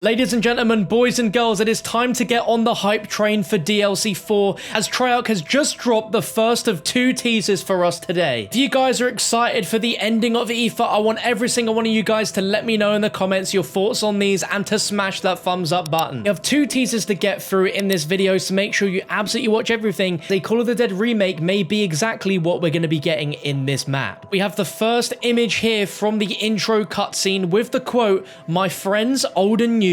Ladies and gentlemen, boys and girls, it is time to get on the hype train for DLC 4 as Treyarch has just dropped the first of 2 teasers for us today. If you guys are excited for the ending of EVA, I want every single one of you guys to let me know in the comments your thoughts on these and to smash that thumbs up button. We have 2 teasers to get through in this video, so make sure you absolutely watch everything. The Call of the Dead remake may be exactly what we're going to be getting in this map. We have the first image here from the intro cutscene with the quote, "My friends, old and new,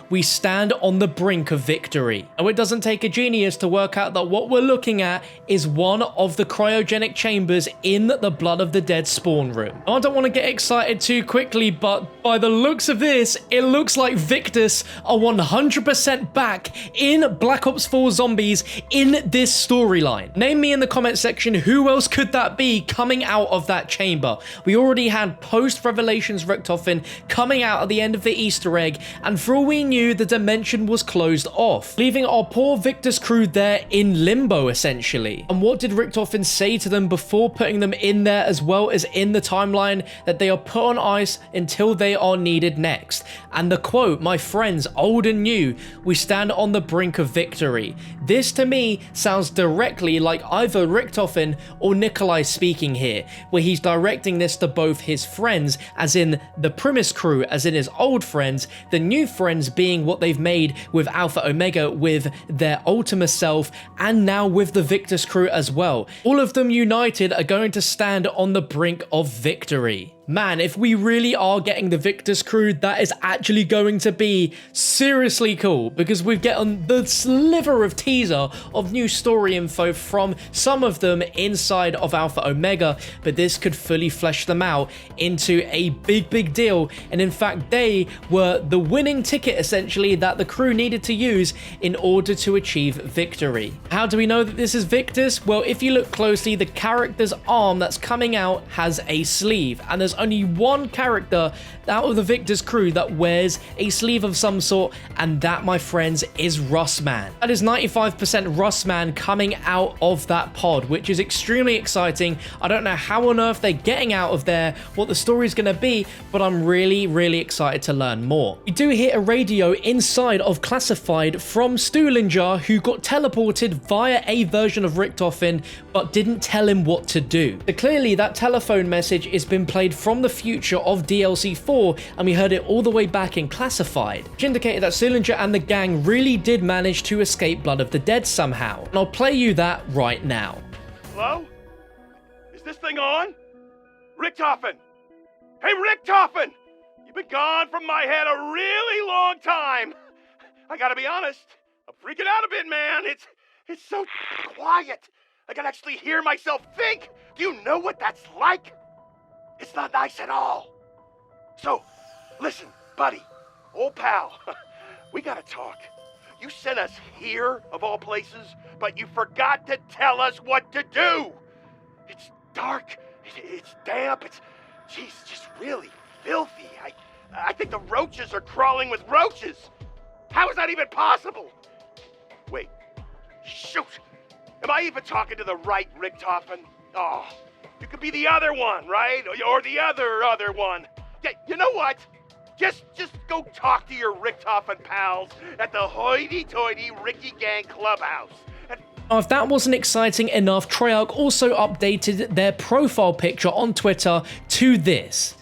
we stand on the brink of victory." Now, it doesn't take a genius to work out that what we're looking at is one of the cryogenic chambers in the Blood of the Dead spawn room. Now, I don't want to get excited too quickly, but by the looks of this, it looks like Victus are 100% back in Black Ops 4 Zombies in this storyline. Name me in the comment section who else could that be coming out of that chamber. We already had post-Revelations Richtofen coming out at the end of the Easter egg, and for all we knew, the dimension was closed off, leaving our poor Victus crew there in limbo, essentially. And what did Richtofen say to them before putting them in there, as well as in the timeline? That they are put on ice until they are needed next. And the quote, "My friends, old and new, we stand on the brink of victory." This, to me, sounds directly like either Richtofen or Nikolai speaking here, where he's directing this to both his friends, as in the Primus crew, as in his old friends, the new friends being what they've made with Alpha Omega, with their Ultima self, and now with the Victus crew as well. All of them united are going to stand on the brink of victory. Man, if we really are getting the Victus crew, that is actually going to be seriously cool, because we've gotten the sliver of teaser of new story info from some of them inside of Alpha Omega, but this could fully flesh them out into a big deal. And in fact, they were the winning ticket, essentially, that the crew needed to use in order to achieve victory. How do we know that this is Victus? Well, if you look closely, the character's arm that's coming out has a sleeve, and there's only one character out of the Victus crew that wears a sleeve of some sort, and that, my friends, is Russman. That is 95% Russman coming out of that pod, which is extremely exciting. I don't know how on earth they're getting out of there, what the story's going to be, but I'm really excited to learn more. We do hear a radio inside of Classified from Stuhlinger, who got teleported via a version of Richtofen, but didn't tell him what to do. So clearly that telephone message has been played from the future of DLC 4, and we heard it all the way back in Classified, which indicated that Stuhlinger and the gang really did manage to escape Blood of the Dead somehow. And I'll play you that right now. Hello? Is this thing on? Richtofen! Hey, Richtofen! You've been gone from my head a really long time. I gotta be honest, I'm freaking out a bit, man. It's so quiet. I can actually hear myself think. Do you know what that's like? It's not nice at all. So, listen, buddy, old pal, we gotta talk. You sent us here, of all places, but you forgot to tell us what to do. It's dark, it's damp, it's, just really filthy. I think the roaches are crawling with roaches. How is that even possible? Wait, shoot. Am I even talking to the right Richtofen? Oh, you could be the other one, right? Or the other one. Yeah, you know what? Just go talk to your Richtofen pals at the hoity-toity Ricky Gang Clubhouse. Now, if that wasn't exciting enough, Treyarch also updated their profile picture on Twitter to this.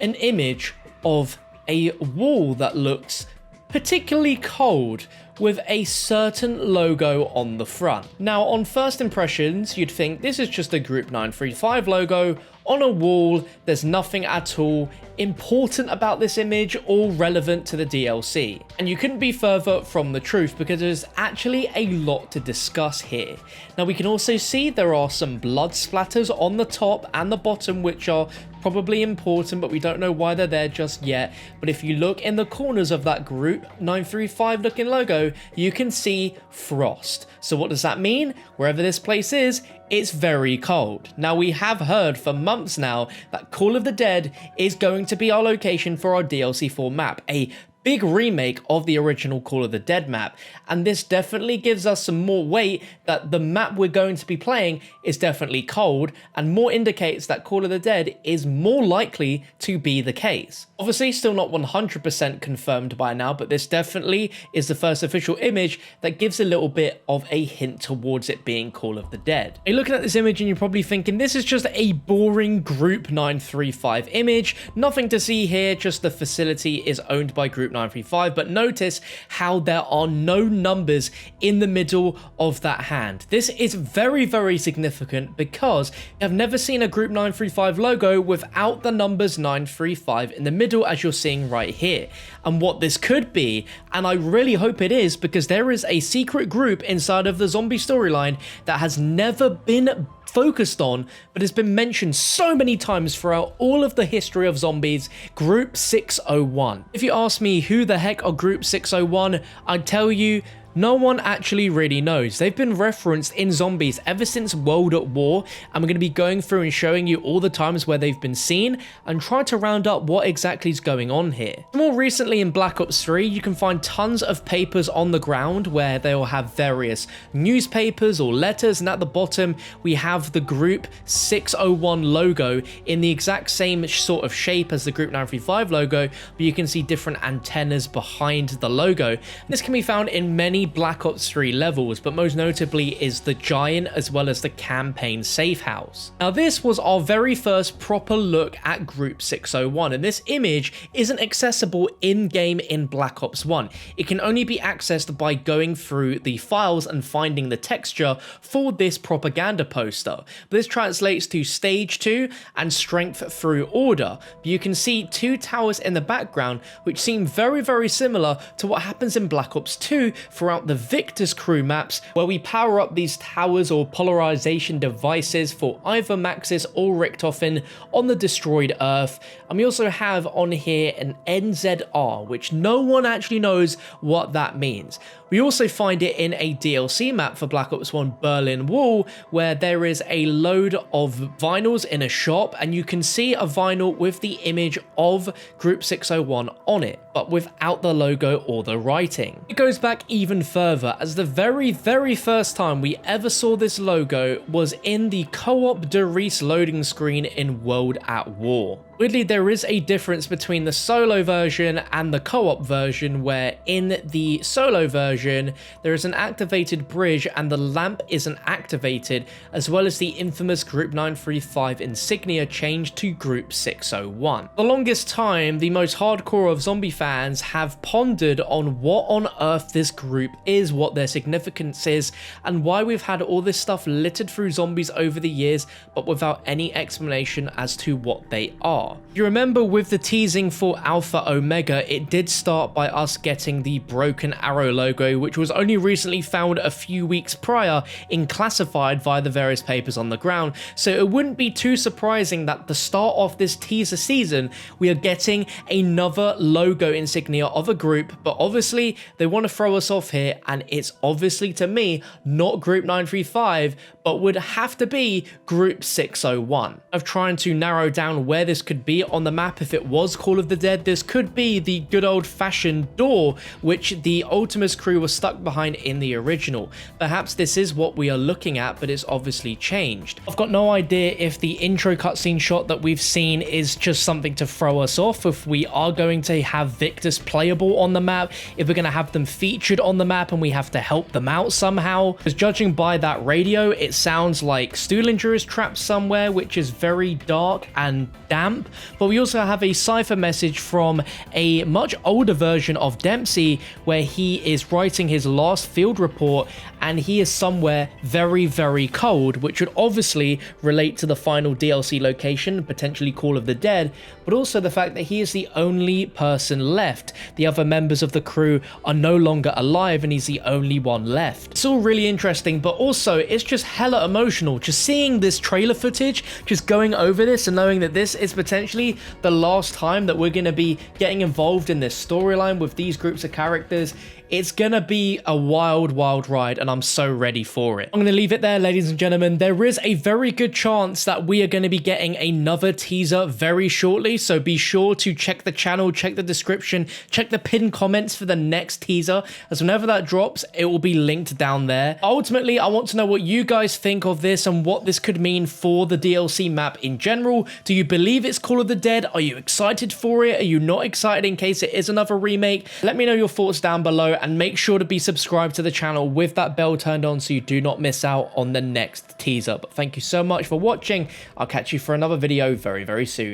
An image of a wall that looks particularly cold, with a certain logo on the front. Now, on first impressions, you'd think this is just a Group 935 logo on a wall. There's nothing at all important about this image or relevant to the DLC. And you couldn't be further from the truth, because there's actually a lot to discuss here. Now, we can also see there are some blood splatters on the top and the bottom, which are probably important, but we don't know why they're there just yet. But if you look in the corners of that Group 935 looking logo, you can see frost. So what does that mean? Wherever this place is, it's very cold. Now, we have heard for months now that Call of the Dead is going to be our location for our DLC 4 map, a big remake of the original Call of the Dead map, and this definitely gives us some more weight that the map we're going to be playing is definitely cold, and more indicates that Call of the Dead is more likely to be the case. Obviously, still not 100% confirmed by now, but this definitely is the first official image that gives a little bit of a hint towards it being Call of the Dead. You're looking at this image and you're probably thinking, this is just a boring Group 935 image, nothing to see here, just the facility is owned by Group 935, but notice how there are no numbers in the middle of that hand. This is very, very significant because I've never seen a Group 935 logo without the numbers 935 in the middle, as you're seeing right here. And what this could be, and I really hope it is, because there is a secret group inside of the zombie storyline that has never been focused on, but has been mentioned so many times throughout all of the history of zombies, Group 601. If you ask me who the heck are Group 601, I'd tell you, no one actually really knows. They've been referenced in zombies ever since World at War, and we're going to be going through and showing you all the times where they've been seen and try to round up what exactly is going on here. More recently in Black Ops 3, you can find tons of papers on the ground where they'll have various newspapers or letters, and at the bottom we have the Group 601 logo in the exact same sort of shape as the Group 935 logo, but you can see different antennas behind the logo. This can be found in many Black Ops 3 levels, but most notably is the Giant as well as the Campaign Safe House. Now this was our very first proper look at Group 601, and this image isn't accessible in-game in Black Ops 1. It can only be accessed by going through the files and finding the texture for this propaganda poster. But this translates to Stage 2 and Strength Through Order. But you can see two towers in the background which seem very, very similar to what happens in Black Ops 2 throughout the Victor's crew maps, where we power up these towers or polarization devices for either Maxis or Richtofen on the destroyed Earth. And we also have on here an NZR, which no one actually knows what that means. We also find it in a DLC map for Black Ops 1 Berlin Wall, where there is a load of vinyls in a shop, and you can see a vinyl with the image of Group 601 on it, but without the logo or the writing. It goes back even further, as the very, very first time we ever saw this logo was in the co-op De Reese loading screen in World at War. Weirdly, there is a difference between the solo version and the co-op version, where in the solo version there is an activated bridge and the lamp isn't activated, as well as the infamous Group 935 insignia changed to Group 601. For the longest time, the most hardcore of zombie fans have pondered on what on earth this group is, what their significance is, and why we've had all this stuff littered through zombies over the years, but without any explanation as to what they are. You remember with the teasing for Alpha Omega, it did start by us getting the Broken Arrow logo, which was only recently found a few weeks prior in classified via the various papers on the ground, so it wouldn't be too surprising that the start of this teaser season we are getting another logo insignia of a group, but obviously they want to throw us off here, and it's obviously to me not Group 935, but would have to be Group 601. Of trying to narrow down where this could be on the map if it was Call of the Dead, this could be the good old-fashioned door which the Ultimus crew was stuck behind in the original. Perhaps this is what we are looking at, but it's obviously changed. I've got no idea if the intro cutscene shot that we've seen is just something to throw us off, if we are going to have Victus playable on the map, if we're going to have them featured on the map and we have to help them out somehow. Because judging by that radio, it sounds like Stuhlinger is trapped somewhere, which is very dark and damp. But we also have a cipher message from a much older version of Dempsey, where he is writing his last field report, and he is somewhere very, very cold, which would obviously relate to the final DLC location, potentially Call of the Dead, but also the fact that he is the only person left. The other members of the crew are no longer alive, and he's the only one left. It's all really interesting, but also it's just hella emotional. Just seeing this trailer footage, just going over this and knowing that this is potentially potentially the last time that we're going to be getting involved in this storyline with these groups of characters. It's gonna be a wild, wild ride, and I'm so ready for it. I'm gonna leave it there, ladies and gentlemen. There is a very good chance that we are gonna be getting another teaser very shortly, so be sure to check the channel, check the description, check the pinned comments for the next teaser, as whenever that drops, it will be linked down there. Ultimately, I want to know what you guys think of this and what this could mean for the DLC map in general. Do you believe it's Call of the Dead? Are you excited for it? Are you not excited in case it is another remake? Let me know your thoughts down below, and make sure to be subscribed to the channel with that bell turned on so you do not miss out on the next teaser. But thank you so much for watching. I'll catch you for another video very, very soon.